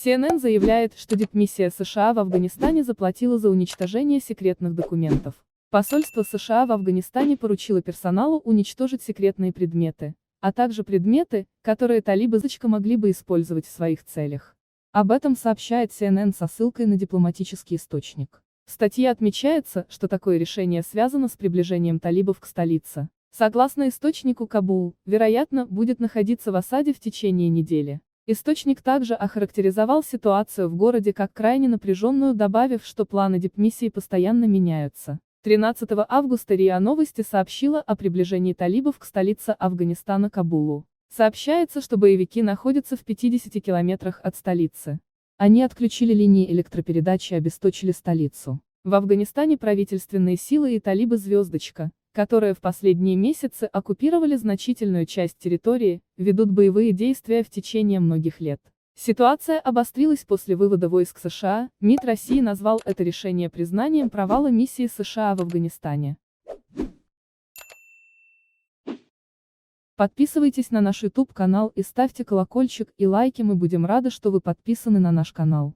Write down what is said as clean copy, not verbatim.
CNN заявляет, что дипмиссия США в Афганистане заплатила за уничтожение секретных документов. Посольство США в Афганистане поручило персоналу уничтожить секретные предметы, а также предметы, которые талибы могли бы использовать в своих целях. Об этом сообщает CNN со ссылкой на дипломатический источник. В статье отмечается, что такое решение связано с приближением талибов к столице. Согласно источнику, Кабул, вероятно, будет находиться в осаде в течение недели. Источник также охарактеризовал ситуацию в городе как крайне напряженную, добавив, что планы дипмиссии постоянно меняются. 13 августа РИА Новости сообщила о приближении талибов к столице Афганистана Кабулу. Сообщается, что боевики находятся в 50 километрах от столицы. Они отключили линии электропередачи и обесточили столицу. В Афганистане правительственные силы и талибы «Звездочка», которые в последние месяцы оккупировали значительную часть территории, ведут боевые действия в течение многих лет. Ситуация обострилась после вывода войск США. МИД России назвал это решение признанием провала миссии США в Афганистане. Подписывайтесь на наш YouTube-канал и ставьте колокольчик и лайки, мы будем рады, что вы подписаны на наш канал.